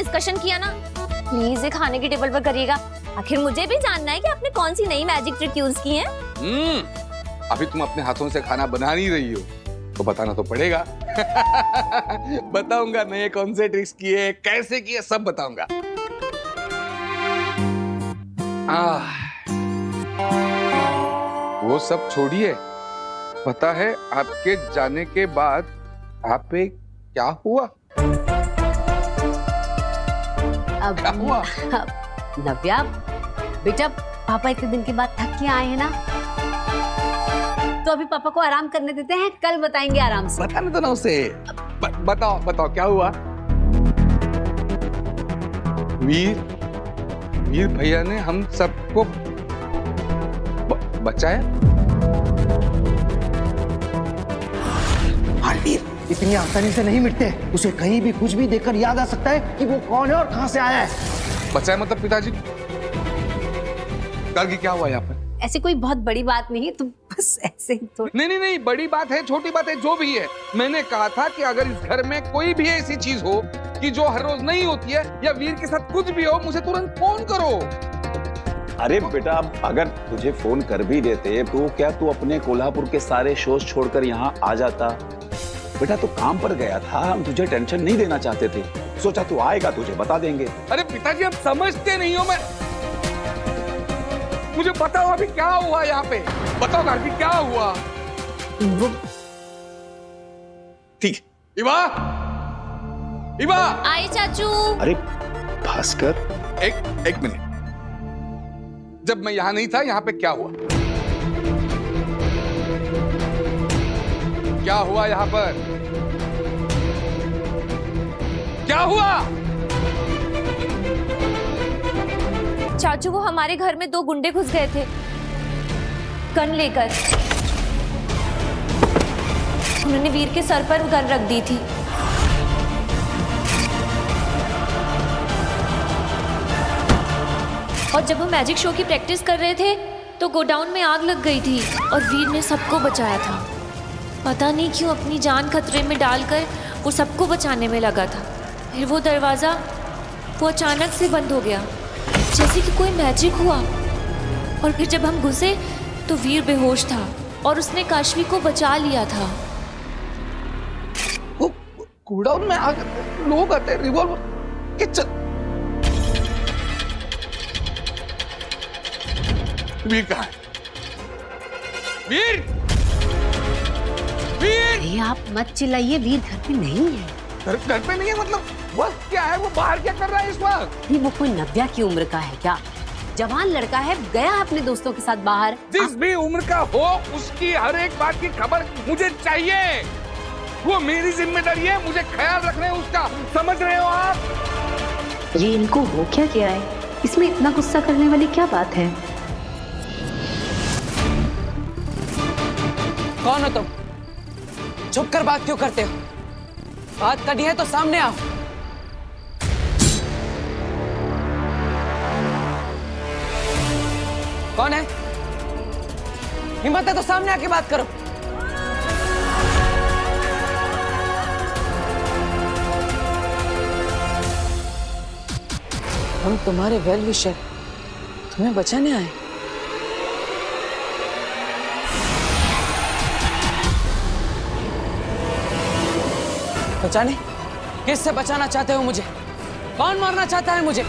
Discussion किया ना, please ये खाने की टेबल पर करिएगा। आखिर मुझे भी जानना है कि आपने कौन सी नई मैजिक ट्रिक यूज की है। अभी तुम अपने हाथों से खाना बना नहीं रही हो तो बताना तो पड़ेगा। बताऊंगा नए कौन से ट्रिक्स किए, कैसे किए, सब बताऊंगा। वो सब छोड़िए, पता है आपके जाने के बाद आप पे क्या हुआ? क्या हुआ? नव्या बेटा, पापा इतने दिन के बाद थक के आए हैं ना, तो अभी पापा को आराम करने देते हैं, कल बताएंगे आराम से। बताने दो ना उसे। बताओ बताओ क्या हुआ? वीर भैया ने हम सबको बचाया। वीर इतनी आसानी से नहीं मिटते, उसे कहीं भी कुछ भी देखकर याद आ सकता है कि वो कौन है और कहां से आया है। बचाया मतलब पिताजी? कल की क्या हुआ यहाँ पर? ऐसी कोई बहुत बड़ी बात नहीं है, तुम बस ऐसे ही तो। नहीं, बड़ी बात है, छोटी बात है, जो भी है। मैंने कहा था कि अगर इस घर में कोई भी ऐसी चीज हो कि जो हर रोज नहीं होती है, या वीर के साथ कुछ भी हो, मुझे तुरंत फोन करो। अरे बेटा, अगर तुझे फोन कर भी देते तो क्या तू अपने कोल्हापुर के सारे शोज छोड़कर यहाँ आ जाता? बेटा तू काम पर गया था, हम तुझे टेंशन नहीं देना चाहते थे, सोचा तू आएगा तुझे बता देंगे। अरे पिताजी आप समझते नहीं हो। मुझे बताओ अभी क्या हुआ यहाँ पे, बताओ अभी क्या हुआ? वो ठीक। इवा आए चाचू। अरे भास्कर, एक मिनट। जब मैं यहाँ नहीं था, यहाँ पे क्या हुआ? क्या हुआ यहाँ पर? क्या हुआ? चाचू वो हमारे घर में 2 गुंडे घुस गए थे गन लेकर। उन्होंने वीर के सर पर गन रख दी थी। और जब वो मैजिक शो की प्रैक्टिस कर रहे थे तो गोडाउन में आग लग गई थी और वीर ने सबको बचाया था। पता नहीं क्यों अपनी जान खतरे में डालकर वो सबको बचाने में लगा था। फिर वो दरवाज़ा वो अचानक से बंद हो गया, जैसे कि कोई मैजिक हुआ। और फिर जब हम घुसे तो वीर बेहोश था और उसने काशवी को बचा लिया था। वो गोडाउन में आग, लोग आते, रिवॉल्वर, किचन। वीर कहाँ है? वीर! अरे आप मत चिल्लाइए, वीर घर पे नहीं है। घर पे नहीं है मतलब? वक्त क्या है? वो बाहर क्या कर रहा है इस वक्त? वो कोई नव्या की उम्र का है क्या? जवान लड़का है, गया अपने दोस्तों के साथ बाहर। जिस भी उम्र का हो, उसकी हर एक बात की खबर मुझे चाहिए। वो मेरी जिम्मेदारी है, मुझे ख्याल रखना है उसका, समझ रहे हो आप? ये इनको हो क्या गया है? इसमें इतना गुस्सा करने वाली क्या बात है? कौन हो तुम? छुप कर बात क्यों करते हो? बात करनी है तो सामने आओ। कौन है? हिम्मत है तो सामने आके बात करो। हम तुम्हारे वेल विशर, तुम्हें बचाने आए। बचाने? किससे बचाना चाहते हो मुझे? कौन मारना चाहता है मुझे?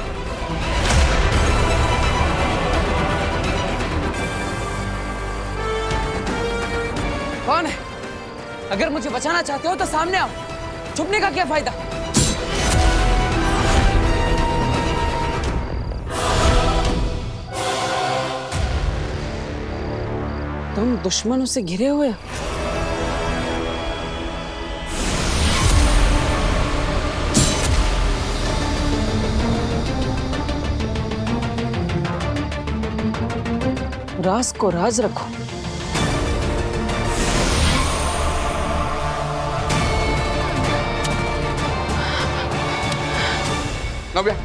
कौन है? अगर मुझे बचाना चाहते हो तो सामने आओ, छुपने का क्या फायदा? तुम दुश्मनों से घिरे हुए हो। राज को राज रखो। नव्या,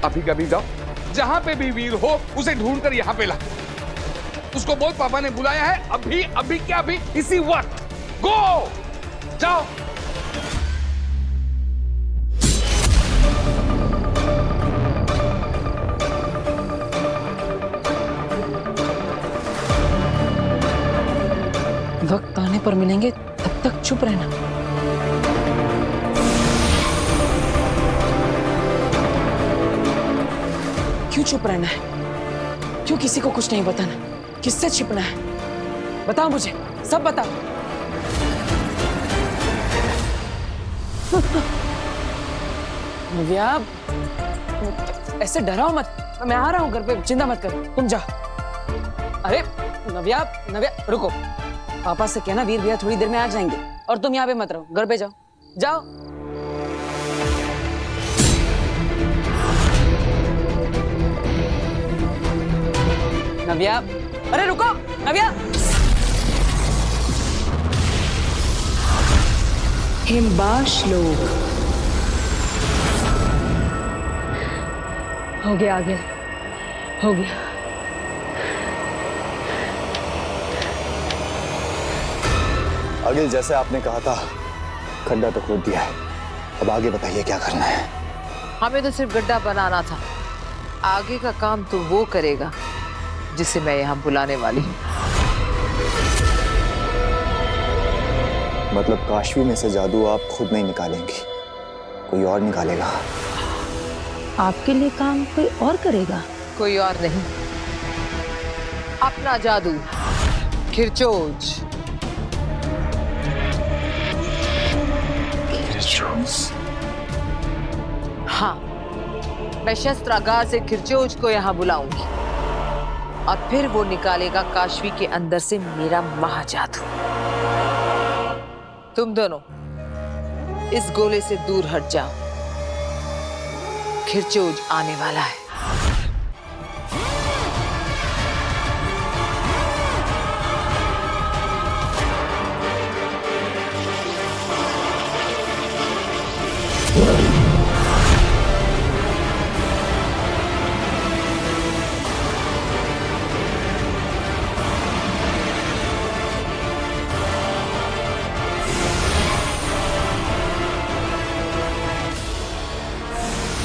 अभी कभी जाओ, जहां पे भी वीर हो उसे ढूंढकर यहाँ पे ला। उसको बोल पापा ने बुलाया है, अभी अभी क्या अभी, इसी वक्त। गो, जाओ। पर मिलेंगे तब तक चुप रहना। क्यों चुप रहना है? क्यों किसी को कुछ नहीं बताना? किससे छिपना है? बताओ मुझे, सब बताओ। नव्या, ऐसे डराओ मत। मैं आ रहा हूँ घर पे, चिंता मत करो, तुम जाओ। अरे नव्या, नव्या रुको। पापा से कहना वीर भैया थोड़ी देर में आ जाएंगे और तुम यहाँ पे मत रहो, घर पे जाओ। जाओ। नव्या, अरे रुको नव्या। हिमबा श्लोक हो गया, आगे हो गया। अगिल, जैसे आपने कहा था खड्डा तो खोद दिया है, अब आगे बताइए क्या करना है। हमें तो सिर्फ गड्ढा बनाना था, आगे का काम तो वो करेगा जिसे मैं यहाँ बुलाने वाली हूँ। मतलब काशवी में से जादू आप खुद नहीं निकालेंगी, कोई और निकालेगा? आपके लिए काम कोई और करेगा? कोई और नहीं, अपना जादू खिरचोज। हाँ, मैं शस्त्रागार से खिरचोज को यहाँ बुलाऊंगी और फिर वो निकालेगा काशवी के अंदर से मेरा महाजादू। तुम दोनों इस गोले से दूर हट जाओ, खिरचोज आने वाला है।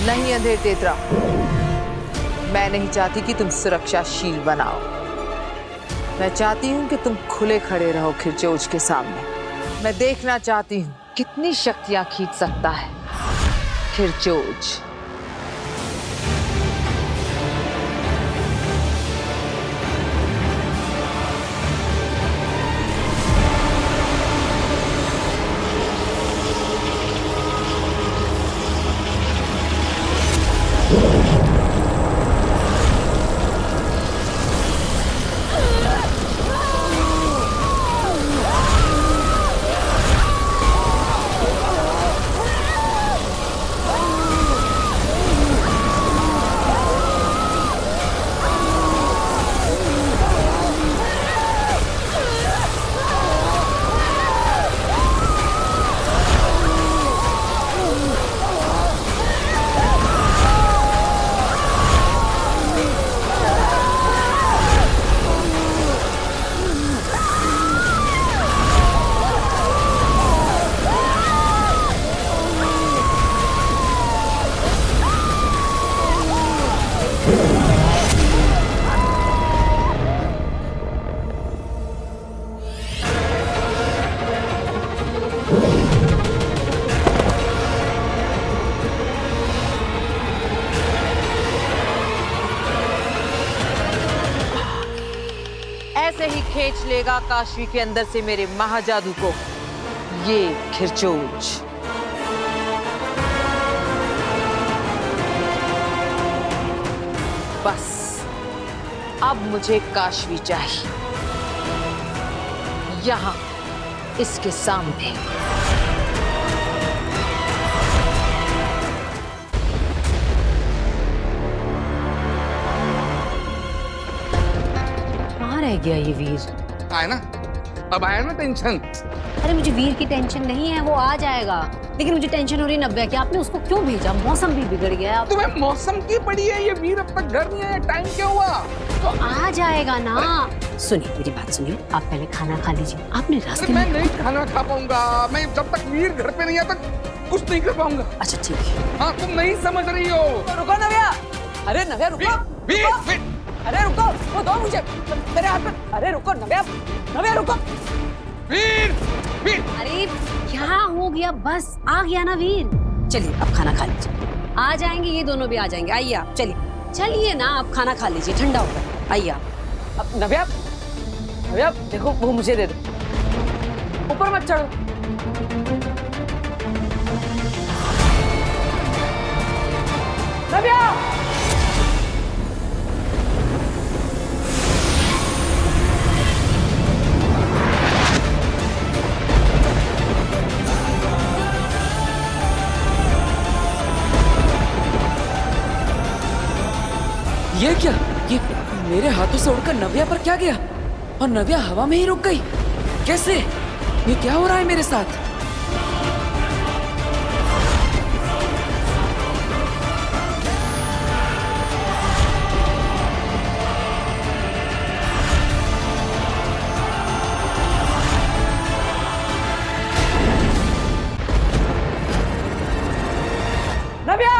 नहीं अंधेर तेतरा, मैं नहीं चाहती कि तुम सुरक्षाशील बनाओ। मैं चाहती हूं कि तुम खुले खड़े रहो खिरचोज के सामने। मैं देखना चाहती हूं कितनी शक्तियां खींच सकता है खिरचोज। ऐसे ही खींच लेगा काशवी के अंदर से मेरे महाजादू को ये खिरचोज। बस अब मुझे काशवी चाहिए, यहां इसके सामने। कहाँ रह गया ये वीर? आया ना, अब आया ना टेंशन। अरे मुझे वीर की टेंशन नहीं है, वो आ जाएगा। लेकिन मुझे टेंशन हो रही नव्या कि आपने उसको क्यों भेजा? मौसम भी बिगड़ गया है। तुम्हें मौसम की पड़ी है? ये वीर अब तक घर नहीं आया, टाइम क्या हुआ? तो आ जाएगा ना। सुनिए मेरी बात सुनिए, आप पहले खाना खा लीजिए। आपने रास्ते अरे में मैं नहीं खाना खा पाऊंगा, मैं जब तक वीर घर पे नहीं आता कुछ नहीं कर पाऊंगा। अच्छा ठीक है। हाँ, तुम नहीं समझ रही हो। रुको नव्या, अरे नव्या रुको। वीर, रुको। वीर। अरे रुको, वो दो मुझे मेरे हाथ में। अरे रुको नव्या, नव्या रुको। वीर वीर अरे क्या हो गया, बस आ गया ना वीर। चलिए अब खाना खा लीजिए, आ जाएंगे ये दोनों भी आ जाएंगे। आइए आप, चलिए चलिए ना, आप खाना खा लीजिए, ठंडा होगा। आइए आप। अब नव्या, नव्या देखो वो मुझे दे दो, ऊपर मत चढ़ो। नव्या ये क्या, ये मेरे हाथों से उड़कर नव्या पर क्या गया और नव्या हवा में ही रुक गई? कैसे? ये क्या हो रहा है मेरे साथ? नव्या!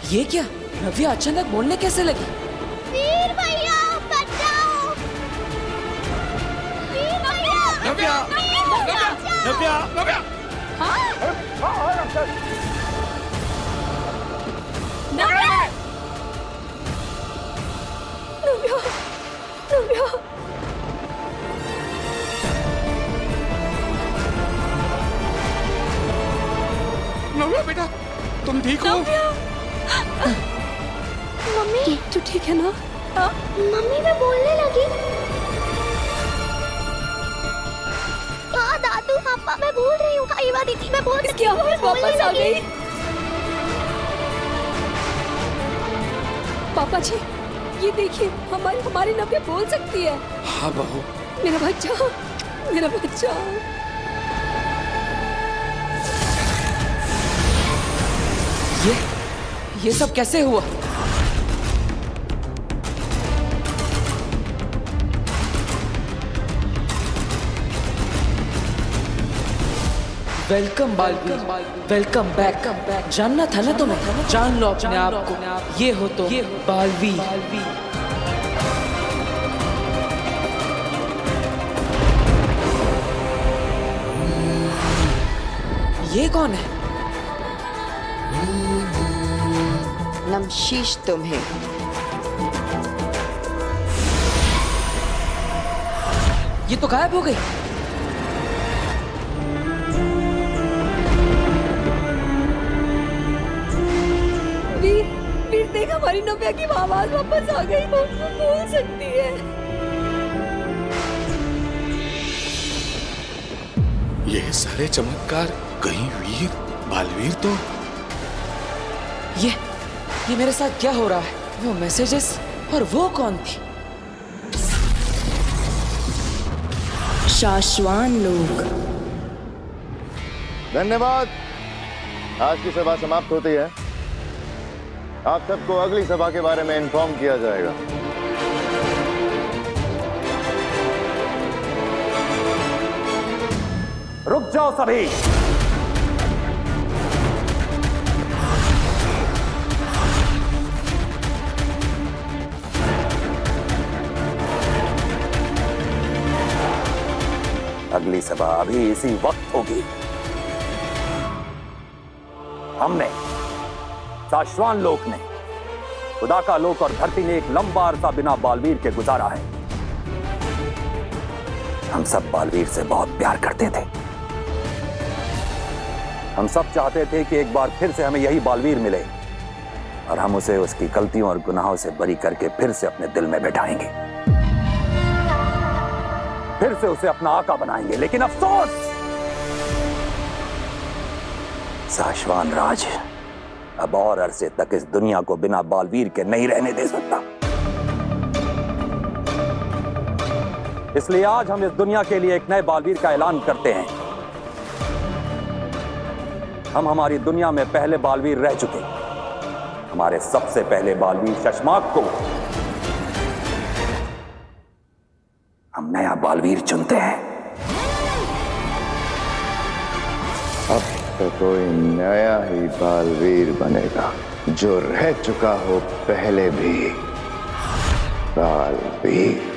ये क्या, नव्या अचानक बोलने कैसे लगी? वीर भैया बचाओ! वीर भैया! नव्या नव्या नव्या नव्या बेटा, तुम ठीक हो? मम्मी तू ठीक है ना? मम्मी मैं बोलने लगी। हाँ दादू पापा मैं बोल रही हूँ, आईवा दीदी मैं बोल इसकी आवाज वापस आ गई। पापा जी ये देखिए, हमारी नव्या बोल सकती है। हाँ बहू। मेरा बच्चा, मेरा बच्चा। ये सब कैसे हुआ? Welcome Baalveer, welcome back. जानना था ना तुम्हें, जान लो अपने आप को। ये हो तो बालवीर। ये कौन है? नमशीश तुम्हें। ये तो गायब हो गई। वीर देख, हमारी नव्या की आवाज वापस आ गई। वो बोल सकती है। ये सारे चमत्कार कहीं वीर बालवीर तो ये मेरे साथ क्या हो रहा है? वो मैसेजेस और वो कौन थी? शाश्वान लोग। धन्यवाद। आज की सभा समाप्त होती है। आप सबको अगली सभा के बारे में इन्फॉर्म किया जाएगा। रुक जाओ सभी। अगली सभा अभी इसी वक्त होगी। हमने, शाश्वान लोक ने, खुदा का लोक और धरती ने एक लंबा अरसा बिना बालवीर के गुजारा है। हम सब बालवीर से बहुत प्यार करते थे। हम सब चाहते थे कि एक बार फिर से हमें यही बालवीर मिले और हम उसे उसकी गलतियों और गुनाहों से बरी करके फिर से अपने दिल में बैठाएंगे, फिर से उसे अपना आका बनाएंगे। लेकिन अफसोस, शाश्वान राज अब और अरसे तक इस दुनिया को बिना बालवीर के नहीं रहने दे सकता। इसलिए आज हम इस दुनिया के लिए एक नए बालवीर का ऐलान करते हैं। हम हमारी दुनिया में पहले बालवीर रह चुके, हमारे सबसे पहले बालवीर शशमाक को हम नया बालवीर चुनते हैं। अब तो कोई नया ही बालवीर बनेगा जो रह चुका हो पहले भी बालवीर।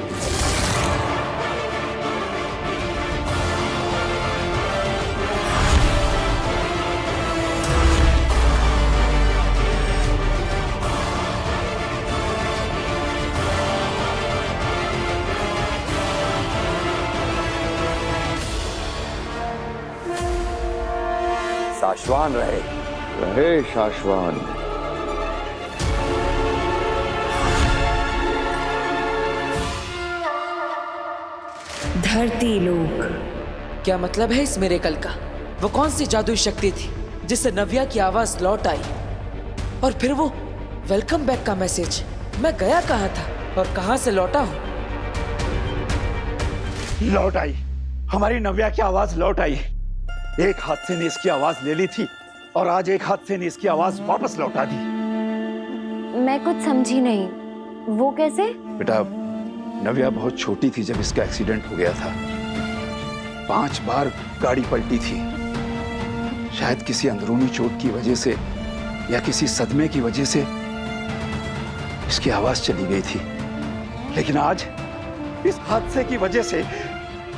शाश्वान रहे, रहे शाश्वान। धरती लोक, क्या मतलब है इस मिरेकल का? वो कौन सी जादुई शक्ति थी जिससे नव्या की आवाज लौट आई? और फिर वो वेलकम बैक का मैसेज, मैं गया कहाँ था और कहाँ से लौटा हूँ? लौट आई, हमारी नव्या की आवाज लौट आई। एक हादसे ने इसकी आवाज ले ली थी और आज एक हादसे ने इसकी आवाज वापस लौटा दी। मैं कुछ समझी नहीं, वो कैसे? बेटा, नव्या बहुत छोटी थी जब इसका एक्सीडेंट हो गया था। 5 बार गाड़ी पलटी थी। शायद किसी अंदरूनी चोट की वजह से या किसी सदमे की वजह से इसकी आवाज चली गई थी। लेकिन आज इस हादसे की वजह से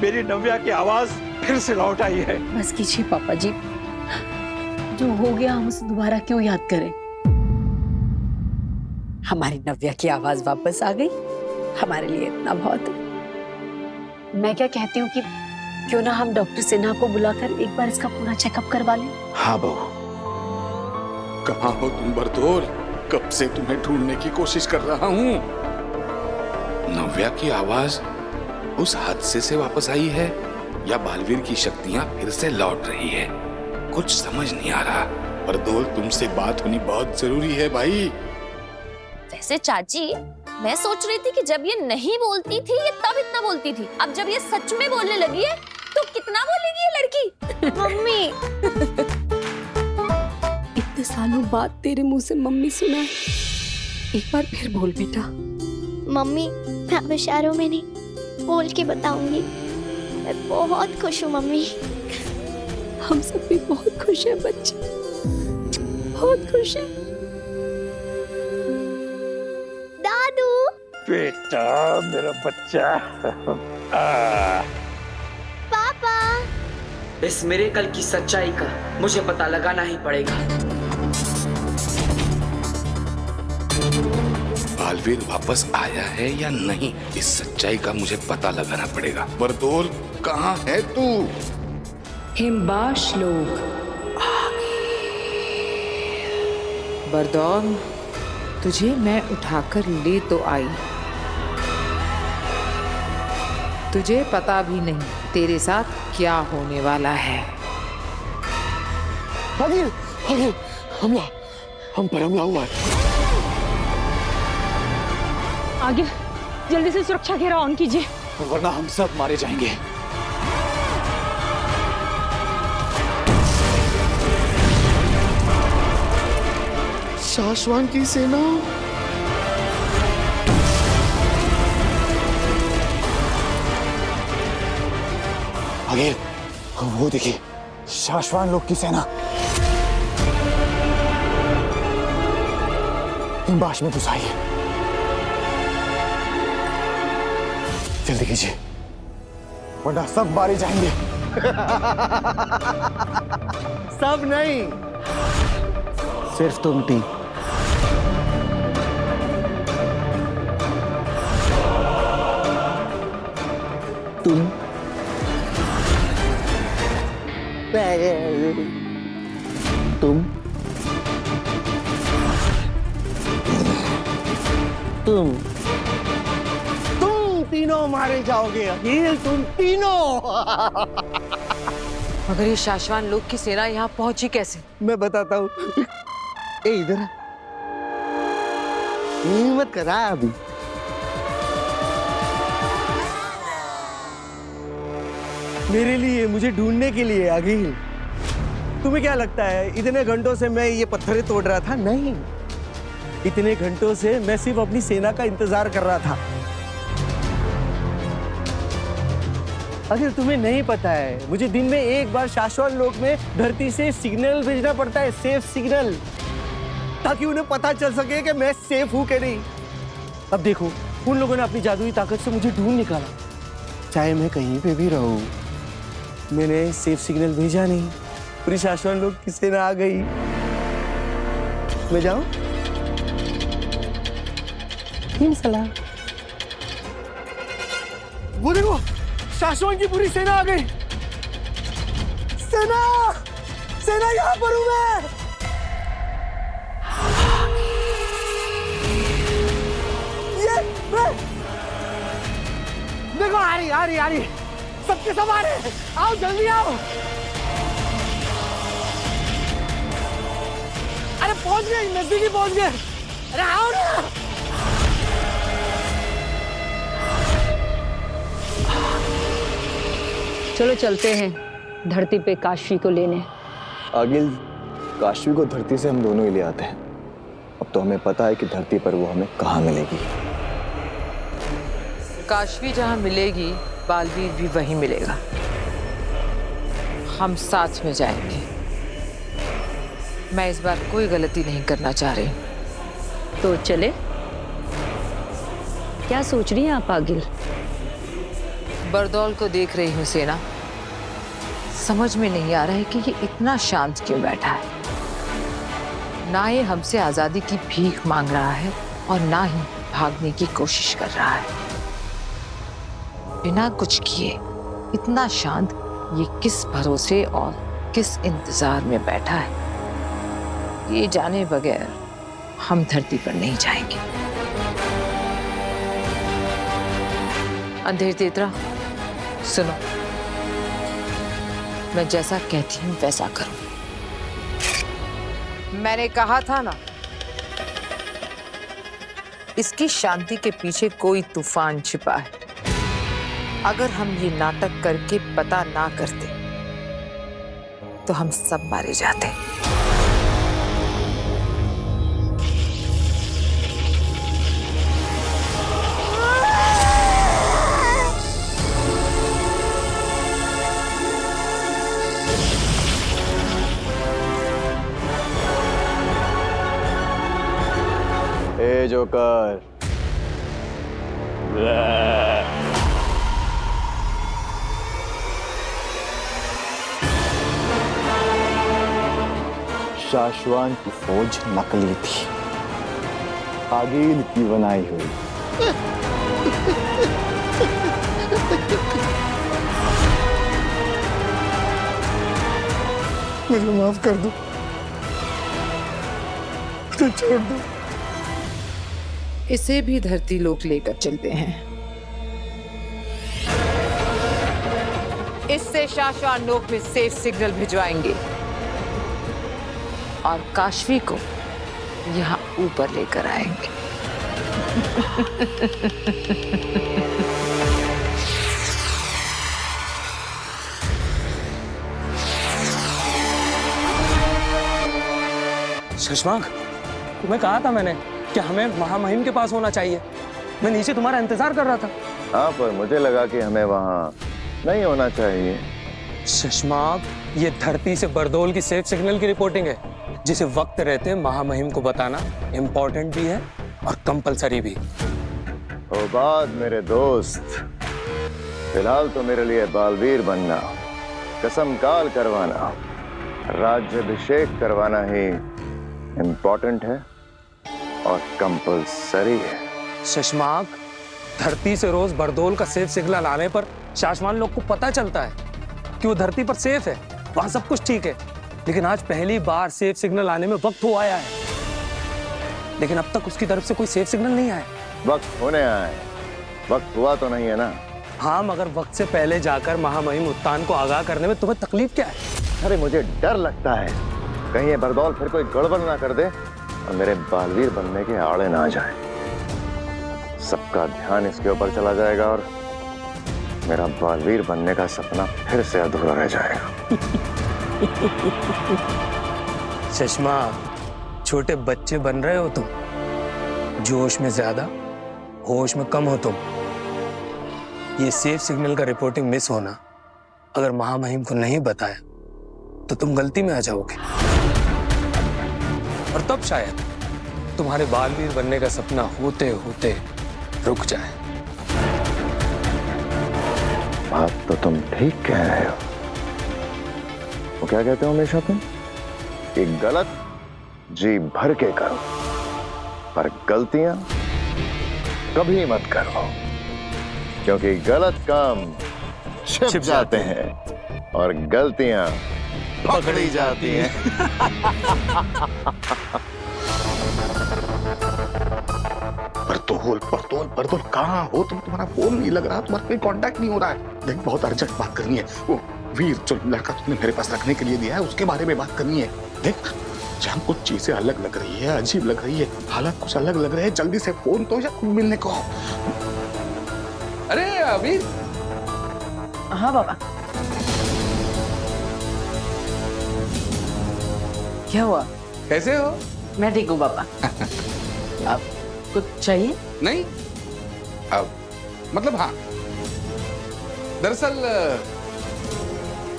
मेरी नव्या की आवाज फिर से लौट आई है। बस कीजिए पापा जी, जो हो गया हम उसे दोबारा क्यों याद करें? हमारी नव्या की आवाज वापस आ गई, हमारे लिए इतना बहुत है। मैं क्या कहती हूँ कि क्यों ना हम डॉक्टर सिन्हा को बुलाकर एक बार इसका पूरा चेकअप करवा लें। हाँ बहू। कहाँ हो तुम बरदौर? कब से तुम्हें ढूंढने की कोशिश कर रहा हूँ। नव्या की आवाज उस हादसे से वापस आई है या बालवीर की शक्तियां फिर से लौट रही है? कुछ समझ नहीं आ रहा। बरदौर, तुमसे बात होनी बहुत जरूरी है भाई। वैसे चाची, मैं सोच रही थी कि जब ये नहीं बोलती थी ये तब इतना बोलती थी, अब जब ये सच में बोलने लगी है तो कितना बोलेगी ये लड़की। मम्मी, इतने सालों बाद तेरे मुंह से मम्मी सुना है, एक बार फिर बोल बेटा। मम्मी, मैं अब इशारों में नहीं बोल के बताऊंगी। मैं बहुत खुश हूँ मम्मी। हम सब भी बहुत खुश हैं बच्चे, बहुत खुश हैं। दादू, बेटा, मेरा बच्चा। पापा, इस मिरेकल की सच्चाई का मुझे पता लगाना ही पड़ेगा। बालवीर वापस आया है या नहीं, इस सच्चाई का मुझे पता लगाना पड़ेगा। बरदौर, कहाँ है तू? हिमबाश लोग, बरदौन, तुझे मैं उठाकर ले तो आई, तुझे पता भी नहीं तेरे साथ क्या होने वाला है। हमला, हम पर हमला हुआ है। आगे जल्दी से सुरक्षा घेरा ऑन कीजिए, वरना हम सब मारे जाएंगे। शाश्वान की सेना। आगे वो देखिए, शाश्वान लोग की सेना हिमबाश में घुस आई है। जल्दी कीजिए, वरना सब मारे जाएंगे। सब नहीं, सिर्फ तुम तीन। तुम तुम तीनों मारे जाओगे अखिल, तुम तीनों। मगर ये शाश्वान लोग की सेना यहाँ पहुंची कैसे? मैं बताता हूँ। ए इधर हिम्मत करा अभी। मेरे लिए, मुझे ढूंढने के लिए अखिल। तुम्हें क्या लगता है इतने घंटों से मैं ये पत्थरें तोड़ रहा था? नहीं, इतने घंटों से मैं सिर्फ अपनी सेना का इंतजार कर रहा था। अगर तुम्हें नहीं पता है, मुझे दिन में एक बार शाश्वत लोक में धरती से सिग्नल भेजना पड़ता है, सेफ सिग्नल, ताकि उन्हें पता चल सके कि मैं सेफ हूं कि नहीं। अब देखो, उन लोगों ने अपनी जादुई ताकत से मुझे ढूंढ निकाला। चाहे मैं कहीं पे भी रहूं, मैंने सेफ सिग्नल भेजा नहीं, पूरी शाश्वत लोक की सेना आ गई। मैं जाऊं? सलाम। वो देखो, शाश्वत की पूरी सेना आ गई। सेना, सेना यहाँ पर हूं मैं। ये मैं देखो, आ रही सबके सब आ रहे। आओ जल्दी आओ। अरे पहुंच गए, नजदीकी पहुंच गए। अरे आओ ना। चलो चलते हैं धरती पे काशी को लेने। आगिल, काशी को धरती से हम दोनों ही ले आते हैं। अब तो हमें पता है कि धरती पर वो हमें कहाँ मिलेगी। काशवी जहाँ मिलेगी, बालवीर भी वहीं मिलेगा। हम साथ में जाएंगे। मैं इस बार कोई गलती नहीं करना चाह रही। तो चले? क्या सोच रही हैं आप आगिल? बरदौल को देख रही हूँ सेना। समझ में नहीं आ रहा है कि ये इतना शांत क्यों बैठा है। ना ये हमसे आजादी की भीख मांग रहा है और ना ही भागने की कोशिश कर रहा है। बिना कुछ किए इतना शांत ये किस भरोसे और किस इंतजार में बैठा है, ये जाने बगैर हम धरती पर नहीं जाएंगे। अंधेर तेतरा, सुनो, मैं जैसा कहती हूँ वैसा करो। मैंने कहा था ना, इसकी शांति के पीछे कोई तूफान छिपा है। अगर हम ये नाटक करके पता ना करते तो हम सब मारे जाते। ए जोकर, शाश्वान की फौज नकली थी, आगिल की बनाई हुई। मुझे माफ कर दो, मुझे छोड़ दो। इसे भी धरती लोक लेकर चलते हैं। इससे शाश्वत लोक में सेफ सिग्नल भिजवाएंगे और काशवी को यहाँ ऊपर लेकर आएंगे। शशांक, तुम्हें कहा था मैंने कि हमें महामहिम के पास होना चाहिए। मैं नीचे तुम्हारा इंतजार कर रहा था। हाँ, पर मुझे लगा कि हमें वहाँ नहीं होना चाहिए। शशांक, ये धरती से बरदौल की सेफ सिग्नल की रिपोर्टिंग है, जिसे वक्त रहते महामहिम को बताना इम्पोर्टेंट भी है और कंपलसरी भी। ओ बात मेरे दोस्त, फिलहाल तो मेरे लिए बालवीर बनना, कसम काल करवाना, राज्याभिषेक करवाना ही इम्पोर्टेंट है और कंपलसरी है। शशांक, धरती से रोज बरदौल का सेफ सिग्नल आने पर शाश्वान लोग को पता चलता है कि वो धरती पर सेफ है। वहां सब कुछ ठीक है, लेकिन आज पहली बार सेफ सिग्नल आने में वक्त हो आया है। लेकिन अब तक उसकी तरफ से कोई सेफ सिग्नल नहीं आया। वक्त होने आया है, वक्त हुआ तो नहीं है ना। हाँ, मगर वक्त से पहले जाकर महामहिम उत्तान को आगाह करने में तुम्हें तकलीफ क्या है? अरे मुझे डर लगता है कहीं ये बरदौल फिर कोई गड़बड़ ना कर दे और मेरे बालवीर बनने के आड़े ना आ जाए। सबका ध्यान इसके ऊपर चला जाएगा और मेरा बालवीर बनने का सपना फिर से अधूरा रह जाएगा। चश्मा, छोटे बच्चे बन रहे हो तुम। जोश में ज्यादा, होश में कम हो तुम। ये सेफ सिग्नल का रिपोर्टिंग मिस होना अगर महामहिम को नहीं बताया तो तुम गलती में आ जाओगे, और तब शायद तुम्हारे बालवीर बनने का सपना होते होते रुक जाए। बात तो तुम ठीक कह रहे हो। वो क्या कहते हो हमेशा तुम कि गलत जी भर के करो पर गलतियां कभी मत करो, क्योंकि गलत काम छिप जाते हैं और गलतियां पकड़ी जाती हैं। बरदौल कहाँ हो तुम? तुम्हारा फोन नहीं लग रहा, तुम्हारा कोई कांटेक्ट नहीं हो रहा है। देख, बहुत अर्जेंट बात करनी है। वो वीर जो लड़का तुमने मेरे पास रखने के लिए दिया है उसके बारे में बात करनी है। देख, जहाँ कुछ चीजें अलग लग रही है, अजीब लग रही है, हालात कुछ अलग लग रहे हैं। जल्दी से फोन तो या मिलने को। अरे अभी। हाँ बाबा। क्या हुआ? कैसे हो? मैं ठीक हूँ बाबा। अब कुछ चाहिए? नहीं, अब मतलब हाँ, दरअसल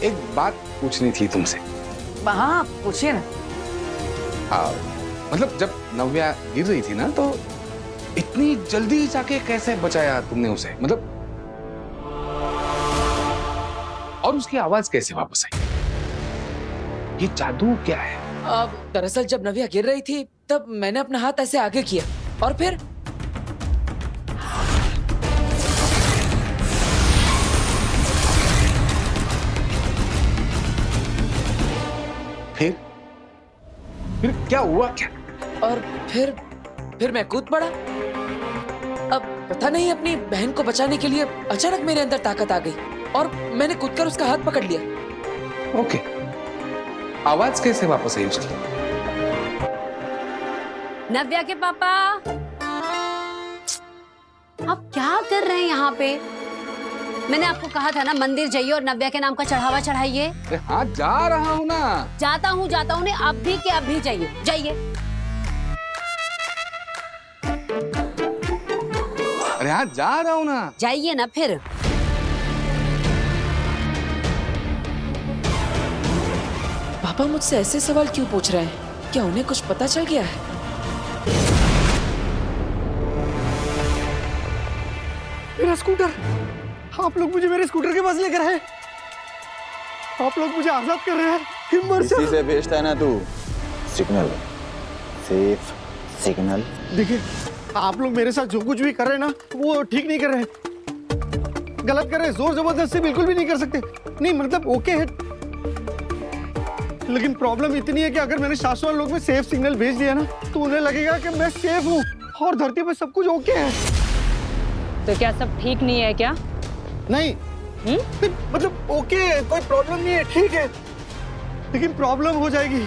एक बात पूछनी थी तुमसे। हाँ पूछिए ना। मतलब जब नव्या गिर रही थी ना तो इतनी जल्दी जाके कैसे बचाया तुमने उसे? मतलब और उसकी आवाज कैसे वापस आई? ये जादू क्या है? दरअसल जब नव्या गिर रही थी तब मैंने अपना हाथ ऐसे आगे किया और फिर क्या हुआ? क्या? और फिर मैं कूद पड़ा। अब पता नहीं अपनी बहन को बचाने के लिए अचानक मेरे अंदर ताकत आ गई और मैंने कूदकर उसका हाथ पकड़ लिया। ओके, आवाज कैसे वापस आई उसकी? नव्या के पापा, आप क्या कर रहे हैं यहाँ पे? मैंने आपको कहा था ना मंदिर जाइए और नव्या के नाम का चढ़ावा चढ़ाइए। हाँ जा रहा हूँ ना। जाता हूँ ने अभी के अभी जाइए, जाइए। अरे हाँ जा रहा हूँ ना। जाइए ना फिर। पापा मुझसे ऐसे सवाल क्यों पूछ रहे हैं? क्या उन्हें कुछ पता चल गया है? मेरा स्कूटर! आप लोग मुझे मेरे स्कूटर के पास लेकर आए। आप लोग मुझे आजाद कर रहे हैं। हिम्मत इसी से भेजता है ना तू सिग्नल, सेफ सिग्नल। देखिए, आप लोग मेरे साथ जो कुछ भी कर रहे हैं ना वो ठीक नहीं कर रहे हैं, गलत कर रहे हैं। जोर जबरदस्ती बिल्कुल भी नहीं कर सकते। नहीं मतलब ओके है, लेकिन प्रॉब्लम इतनी है कि अगर मैंने शाश्वत लोक में सेफ सिग्नल भेज दिया ना तो उन्हें लगेगा कि मैं सेफ हूँ और धरती पर सब कुछ ओके है। तो क्या सब ठीक नहीं है क्या? नहीं, मतलब ओके है, कोई प्रॉब्लम नहीं है, ठीक है, लेकिन प्रॉब्लम हो जाएगी।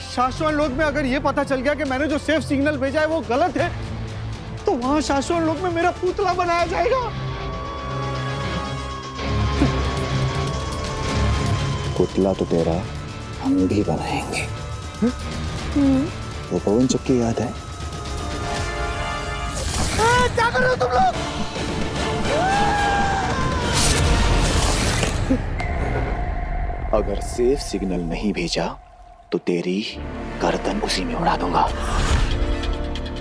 शाश्वत लोक में अगर ये पता चल गया कि मैंने जो सेफ सिग्नल भेजा है वो गलत है तो वहां शाश्वत लोक में मेरा पुतला बनाया जाएगा। पुतला तो तेरा हम भी बनाएंगे। वो पवन चक्की याद है? क्या कर रहे हो तुम लोग? अगर सेफ सिग्नल नहीं भेजा तो तेरी गर्दन उसी में उड़ा दूंगा।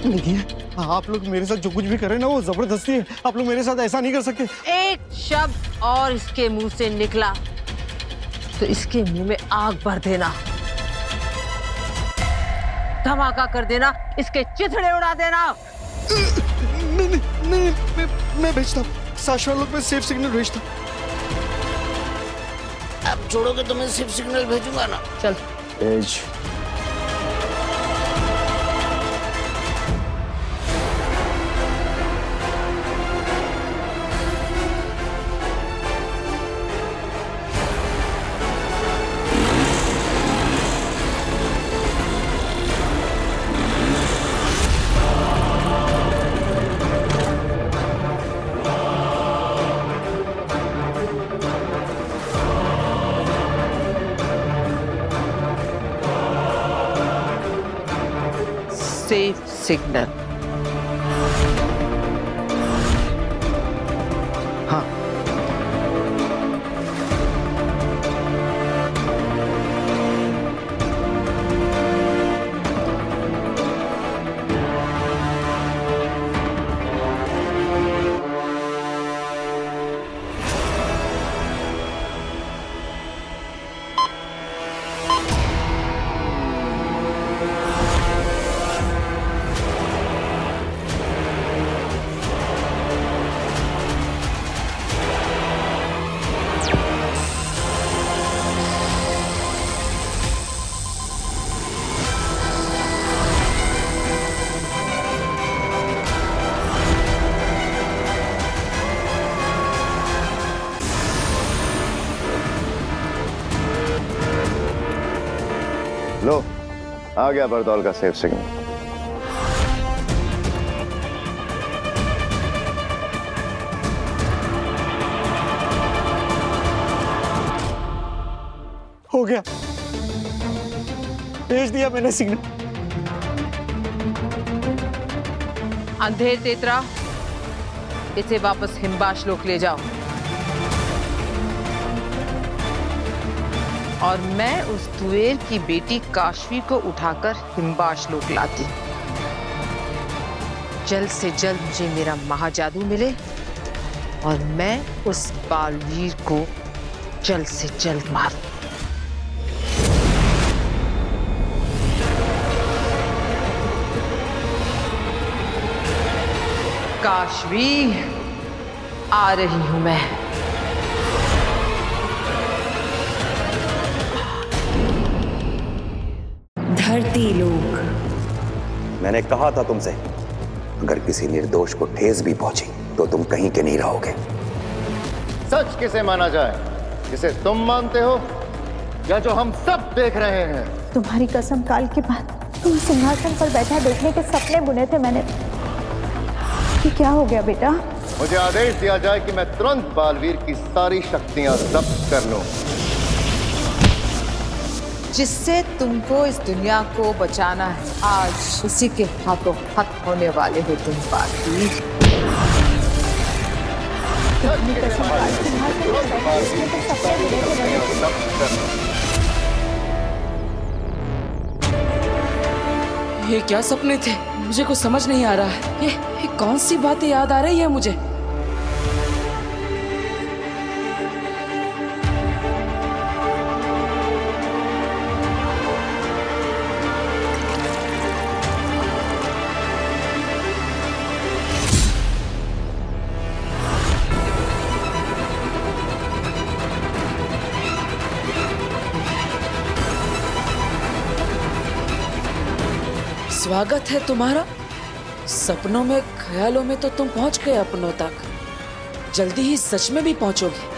देखिए, आप लोग मेरे साथ जो कुछ भी कर रहे हैं ना वो जबरदस्ती है। आप लोग मेरे साथ ऐसा नहीं कर सकते। एक शब्द और इसके मुंह से निकला तो इसके मुंह में आग भर देना, धमाका कर देना, इसके चिथड़े उड़ा देना। मैं भेजता हूँ, शाश्वत लोक में सेफ सिग्नल भेजता हूँ। आप छोड़ोगे तो मैं सिर्फ सिग्नल भेजूंगा ना। चल भेज। Safe signal. हाँ। लो, आ गया बरदौल का सेफ सिग्नल। हो गया, भेज दिया मैंने सिग्नल। अंधेर तेतरा, इसे वापस हिमबाश लोक ले जाओ और मैं उस तुएर की बेटी काशवी को उठाकर हिमबाश लोक लाती। जल्द से जल्द मुझे मेरा महाजादू मिले और मैं उस बालवीर को जल्द से जल्द मारूं। काशवी, आ रही हूं मैं। धरती लोक। मैंने कहा था तुमसे, अगर किसी निर्दोष को ठेस भी पहुंची तो तुम कहीं के नहीं रहोगे। सच किसे माना जाए, जिसे तुम मानते हो या जो हम सब देख रहे हैं? तुम्हारी कसम, काल के बाद तुम सिंहासन पर बैठा देखने के सपने बुने थे मैंने। ये क्या हो गया बेटा? मुझे आदेश दिया जाए कि मैं तुरंत बालवीर की सारी शक्तियां जब्त कर लूं। जिससे तुमको इस दुनिया को बचाना है, आज उसी के हाथों हाथ होने वाले हो तुम बालवीर। ये क्या सपने थे? मुझे कुछ समझ नहीं आ रहा है। ये कौन सी बातें याद आ रही है मुझे? स्वागत है तुम्हारा। सपनों में, ख्यालों में तो तुम पहुंच गए अपनों तक, जल्दी ही सच में भी पहुंचोगे।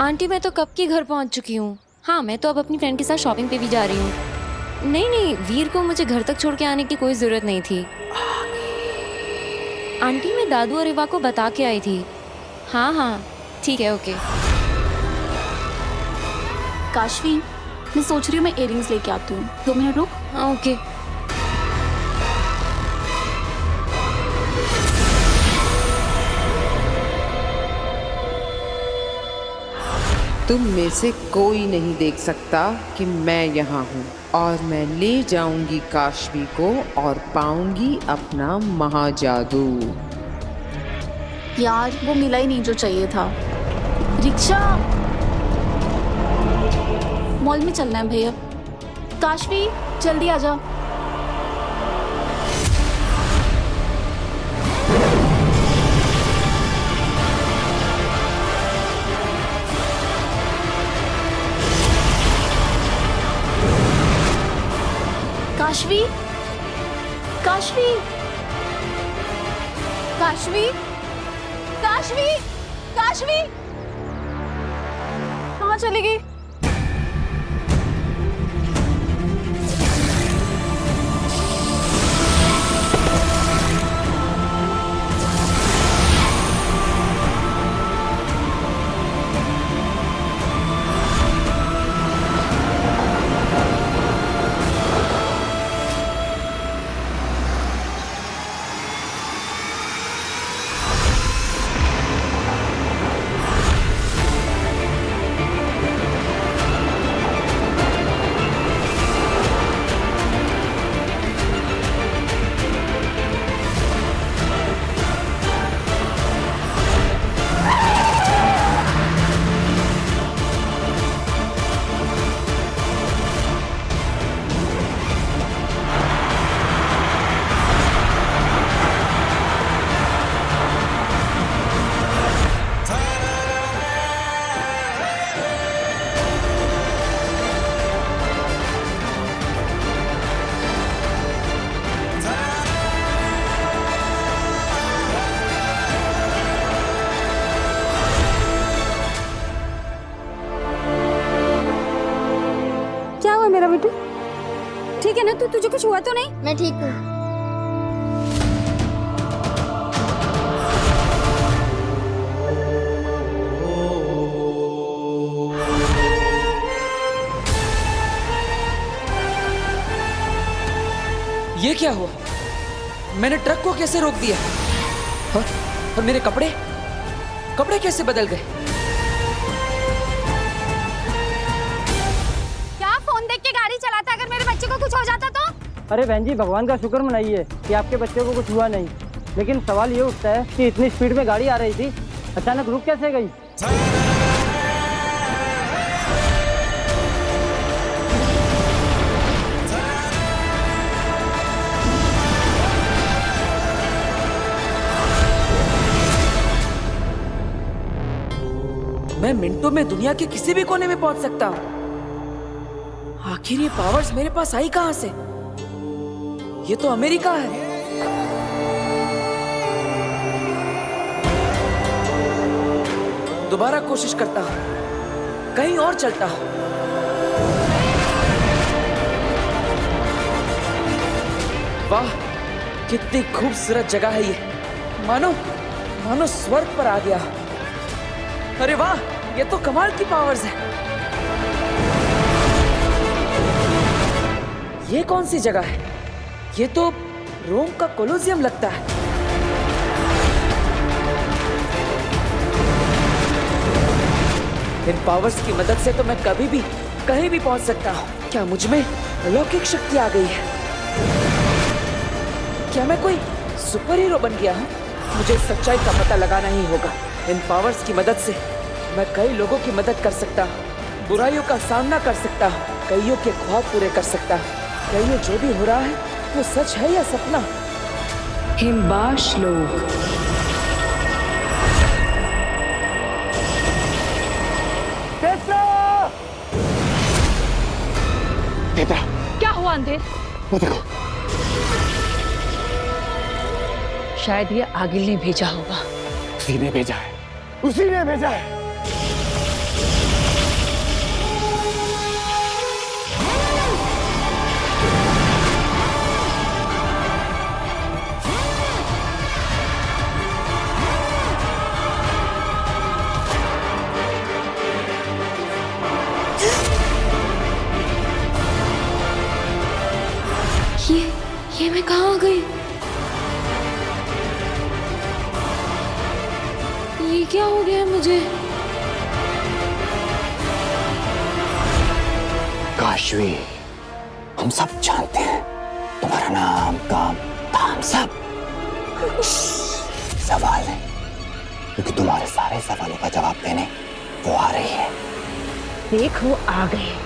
आंटी, मैं तो कब की घर पहुंच चुकी हूँ। हाँ, मैं तो अब अपनी फ्रेंड के साथ शॉपिंग पे भी जा रही हूँ। नहीं, वीर को मुझे घर तक छोड़ के आने की कोई जरूरत नहीं थी। आंटी, मैं दादू और इवा को बता के आई थी। हाँ, ठीक है, ओके। काशवी, मैं सोच रही हूँ मैं इयररिंग्स लेके आती हूँ। 2 मिनट रुक। हाँ, ओके। तुम में से कोई नहीं देख सकता कि मैं यहाँ हूँ और मैं ले जाऊंगी काशवी को और पाऊंगी अपना महाजादू। यार, वो मिला ही नहीं जो चाहिए था। रिक्शा। मॉल में चलना है भैया। काशवी जल्दी आ जाओ। काशवी, काशवी, काशवी, काशवी, काशवी, कहाँ चली गई? मेरा बेटू ठीक है ना? तुझे कुछ हुआ तो नहीं? मैं ठीक हूँ। ये क्या हुआ? मैंने ट्रक को कैसे रोक दिया? और मेरे कपड़े कैसे बदल गए? कुछ हो जाता तो? अरे बहन जी, भगवान का शुक्र मनाइए कि आपके बच्चे को कुछ हुआ नहीं। लेकिन सवाल ये उठता है कि इतनी स्पीड में गाड़ी आ रही थी, अचानक रुक कैसे गई? मैं मिनटों में दुनिया के किसी भी कोने में पहुंच सकता हूँ। आखिर ये पावर्स मेरे पास आई कहां से? ये तो अमेरिका है। दोबारा कोशिश करता हूं, कहीं और चलता हूं। वाह, कितनी खूबसूरत जगह है ये। मानो स्वर्ग पर आ गया। अरे वाह, ये तो कमाल की पावर्स है। ये कौन सी जगह है? ये तो रोम का कोलोसियम लगता है। इन पावर्स की मदद से तो मैं कभी भी कहीं भी पहुंच सकता हूं। क्या मुझ में अलौकिक शक्ति आ गई है? क्या मैं कोई सुपर हीरो बन गया हूं? मुझे सच्चाई का पता लगाना ही होगा। इन पावर्स की मदद से मैं कई लोगों की मदद कर सकता हूं, बुराइयों का सामना कर सकता हूं, कईयों के ख्वाब पूरे कर सकता हूं। क्या ये जो भी हो रहा है वो सच है या सपना? हिमबाश लोग। क्या हुआ अंधेर? वो देखो, शायद ये आगिल ने भेजा होगा। उसी ने भेजा है, उसी ने भेजा है। ये मैं कहाँ आ गई? ये क्या हो गया मुझे? काशवी, हम सब जानते हैं तुम्हारा नाम, काम, धाम सब। सवाल है, क्योंकि तुम्हारे सारे सवालों का जवाब देने वो आ रही है। देखो आ गए।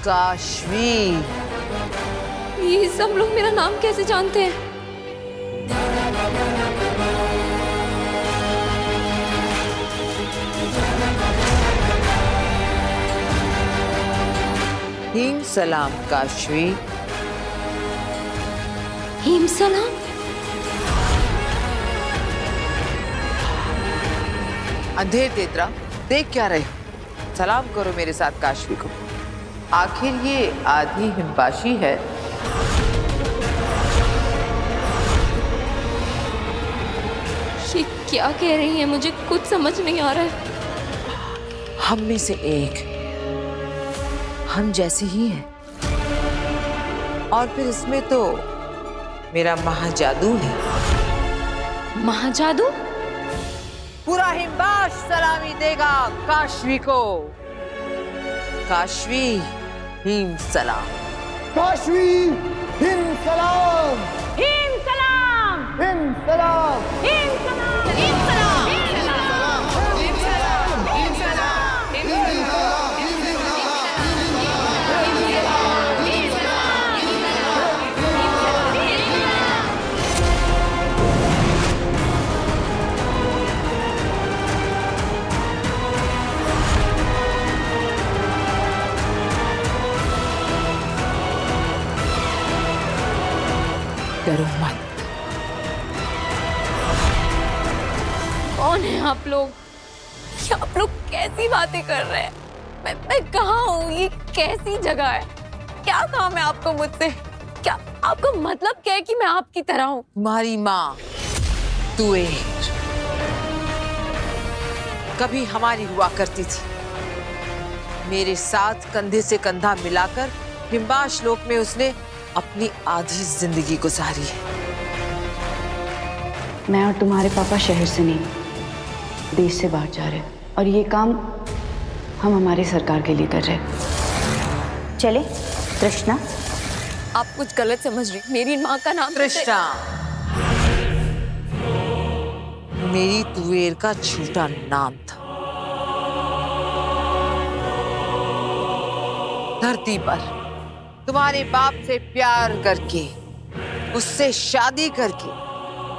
काशवी। ये सब लोग मेरा नाम कैसे जानते हैं? हिम सलाम काशवी। हिम सलाम? अंधेर तेतरा, देख क्या रहे हो? सलाम करो मेरे साथ काशवी को। आखिर ये आधी हिमपाशी है। ये क्या कह रही है? मुझे कुछ समझ नहीं आ रहा है। हम में से एक, हम जैसे ही हैं। और फिर इसमें तो मेरा महाजादू है। महाजादू? पूरा हिमबाश सलामी देगा काशवी को। काशवी हिम सलाम। काशवी हिम सलाम। हिम सलाम। हिम सलाम। हिम सलाम। हिम सलाम। हिम सलाम। हिम सलाम। हिम सलाम। डरो मत। कौन है आप लोग? ये आप लोग कैसी बातें कर रहे हैं? मैं कहाँ हूँ? ये कैसी जगह है? क्या काम है आपको मुझसे? क्या आपका मतलब क्या है कि मैं आपकी तरह हूँ? तुम्हारी माँ तुएर कभी हमारी हुआ करती थी। मेरे साथ कंधे से कंधा मिलाकर हिमबाश लोक में उसने अपनी आधी जिंदगी गुजारी है। मैं और तुम्हारे पापा शहर से नहीं, देश से बाहर जा रहे हैं और ये काम हम हमारी सरकार के लिए कर रहे हैं। चले तृष्णा। आप कुछ गलत समझ रही। मेरी माँ का नाम तृष्णा मेरी तुएर का झूठा नाम था। धरती पर तुम्हारे बाप से प्यार करके, उससे शादी करके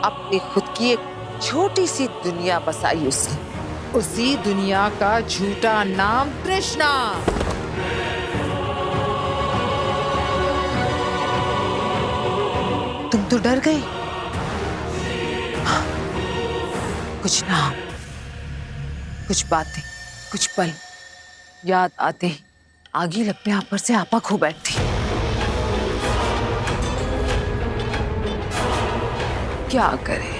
अपनी खुद की एक छोटी सी दुनिया बसाई उसने। उसी दुनिया का झूठा नाम तृष्णा। तुम तो डर गए। हाँ, कुछ नाम, कुछ बातें, कुछ पल याद आते ही आगी लगने आप पर से आपा खो बैठती। क्या करे?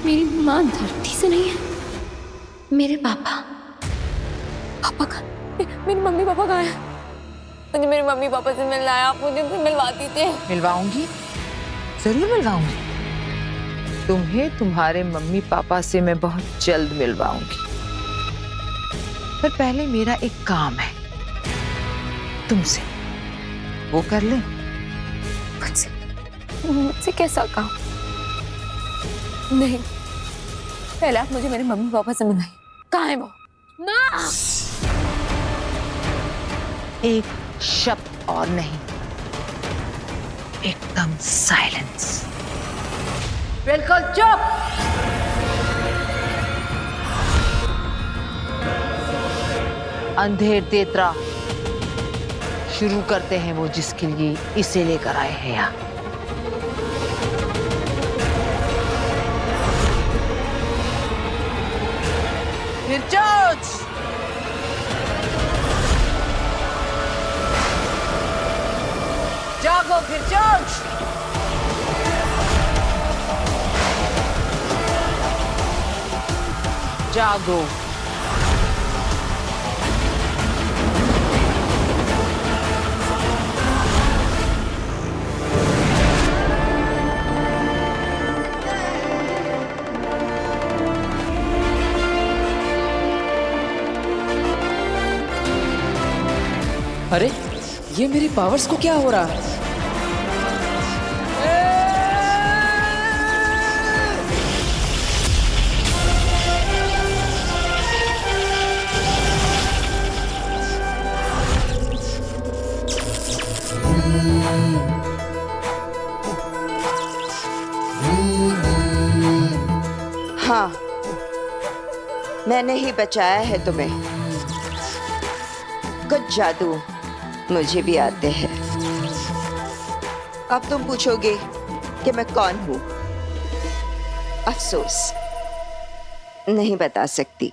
मेरी माँ धरती से नहीं है। मेरे पापा का मेरी मम्मी पापा कहाँ है? मुझे मेरे मम्मी पापा से मिलना है। आप मुझे उनसे मिलवा दीजिए। मिलवाऊंगी, जरूर मिलवाऊंगी। तुम्हें तुम्हारे मम्मी पापा से मैं बहुत जल्द मिलवाऊंगी। पर पहले मेरा एक काम है तुमसे, वो कर ले। मुझसे कैसा काम? नहीं, पहले आप मुझे मेरे मम्मी पापा से मिलाइए। कहाँ है वो? माँ! एक शब्द और नहीं, एकदम साइलेंस। बिल्कुल चुप। अंधेर तेतरा, शुरू करते हैं वो जिसके लिए इसे लेकर आए हैं यहाँ। फिर चोच। जागो फिर चोच। जागो। अरे ये मेरी पावर्स को क्या हो रहा है? मैंने ही बचाया है तुम्हें। कुछ जादू मुझे भी आते हैं। अब तुम पूछोगे कि मैं कौन हूं। अफसोस, नहीं बता सकती।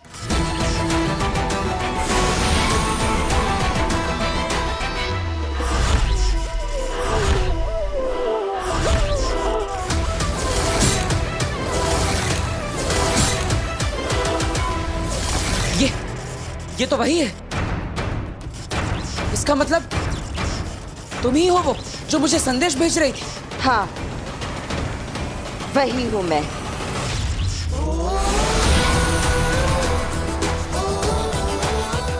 ये तो वही है। इसका मतलब तुम ही हो वो जो मुझे संदेश भेज रही थी। हाँ, वही हूं मैं।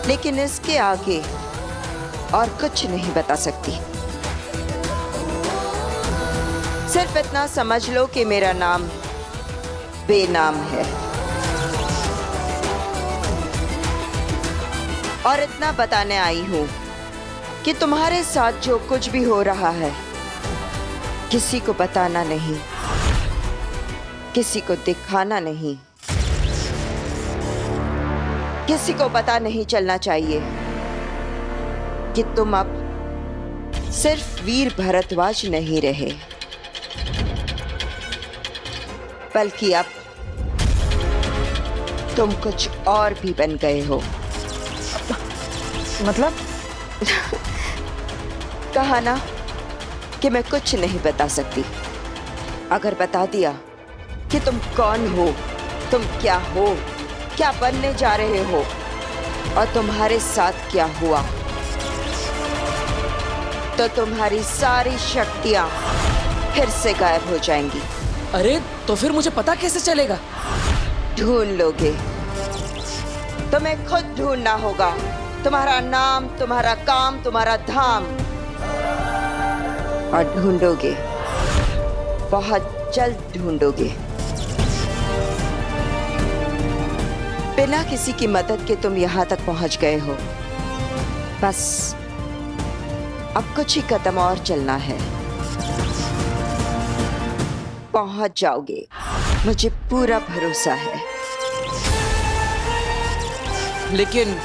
लेकिन इसके आगे और कुछ नहीं बता सकती। सिर्फ इतना समझ लो कि मेरा नाम बेनाम है। और इतना बताने आई हूं कि तुम्हारे साथ जो कुछ भी हो रहा है किसी को बताना नहीं, किसी को दिखाना नहीं, किसी को पता नहीं चलना चाहिए कि तुम अब सिर्फ वीर भरद्वाज नहीं रहे, बल्कि अब तुम कुछ और भी बन गए हो। मतलब? कहा ना कि मैं कुछ नहीं बता सकती। अगर बता दिया कि तुम कौन हो, तुम क्या हो, क्या बनने जा रहे हो और तुम्हारे साथ क्या हुआ, तो तुम्हारी सारी शक्तियां फिर से गायब हो जाएंगी। अरे तो फिर मुझे पता कैसे चलेगा? ढूंढ लोगे। तुम्हें खुद ढूंढना होगा। तुम्हारा नाम, तुम्हारा काम, तुम्हारा धाम। और ढूंढोगे, बहुत जल्द ढूंढोगे। बिना किसी की मदद के तुम यहां तक पहुंच गए हो। बस अब कुछ ही कदम और चलना है, पहुंच जाओगे। मुझे पूरा भरोसा है। लेकिन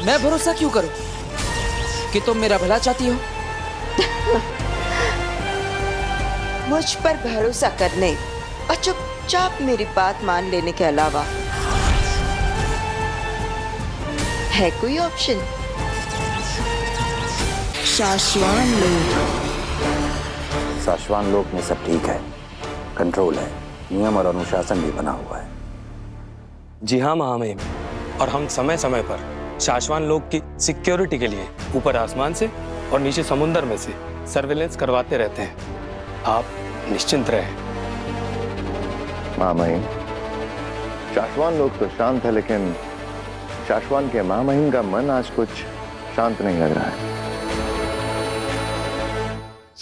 मैं भरोसा क्यों करूं कि तुम मेरा भला चाहती हो? मुझ पर भरोसा करने और चुपचाप मेरी बात मान लेने के अलावा है कोई ऑप्शन? शाश्वान लोक में सब ठीक है, कंट्रोल है, नियम और अनुशासन भी बना हुआ है। जी हाँ महामहिम, और हम समय समय पर शाश्वान लोक की सिक्योरिटी के लिए ऊपर आसमान से और नीचे समुद्र में से सर्वेलेंस करवाते रहते हैं। आप निश्चिंत रहें। महामहिम, शाश्वान लोक तो शांत है, लेकिन शाश्वान के महामहिम का मन आज कुछ शांत नहीं लग रहा है।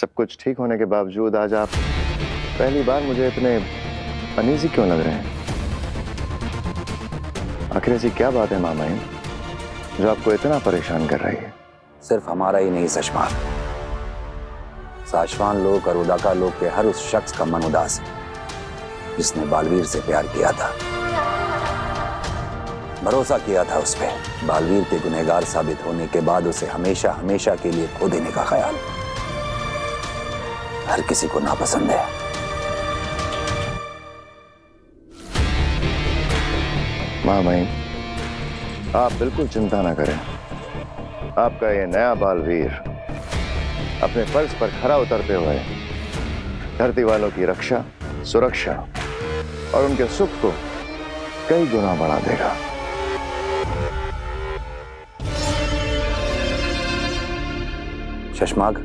सब कुछ ठीक होने के बावजूद आज आप पहली बार मुझे इतने अनईजी क्यों लग रहे हैं? आखिर ऐसी क्या बात है महामहिम जो आपको इतना परेशान कर रही है? सिर्फ हमारा ही नहीं सशमान, शाश्वान लोक और उदाका लोक के हर उस शख्स का मन उदास है जिसने बालवीर से प्यार किया था, भरोसा किया था उस पर। बालवीर के गुनहगार साबित होने के बाद उसे हमेशा हमेशा के लिए खो देने का ख्याल हर किसी को नापसंद है। महामहिम, आप बिल्कुल चिंता ना करें। आपका ये नया बालवीर अपने फर्ज पर खरा उतरते हुए धरती वालों की रक्षा, सुरक्षा और उनके सुख को कई गुना बढ़ा देगा। शशमाग,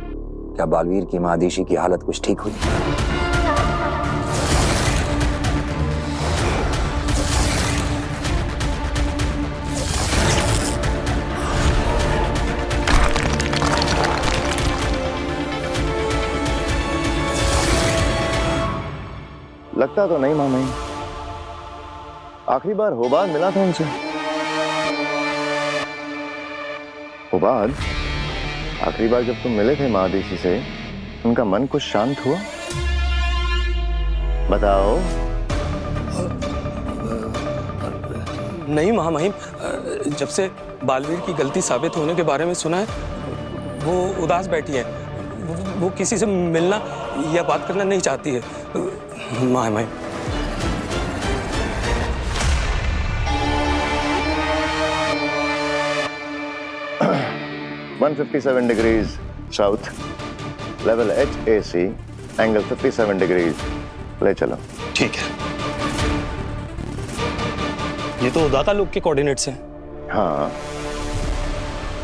क्या बालवीर की महादीशी की हालत कुछ ठीक हुई? लगता तो नहीं मामा, आखिरी बार होबाद मिला था उनसे। होबाद, आखिरी बार जब तुम मिले थे महादेशी से, उनका मन कुछ शांत हुआ? बताओ। नहीं महामहिम, जब से बालवीर की गलती साबित होने के बारे में सुना है वो उदास बैठी है। वो किसी से मिलना या बात करना नहीं चाहती है महामहिम। (157 degrees south, level HAC, angle 57 degrees. ले चलो। ठीक है। ये तो उदाता लोग के कोऑर्डिनेट्स हैं। हाँ,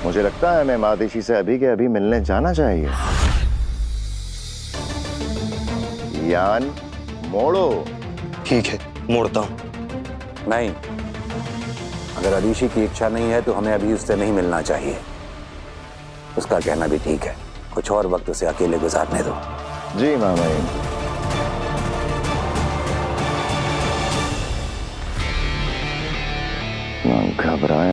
मुझे लगता है हमें मादेशी से अभी के अभी मिलने जाना चाहिए। यान मोड़ो। ठीक है, मोड़ता हूँ। नहीं, अगर अलीशी की इच्छा नहीं है तो हमें अभी उससे नहीं मिलना चाहिए। उसका कहना भी ठीक है, कुछ और वक्त उसे अकेले गुजारने दो। जी मामा। घबराए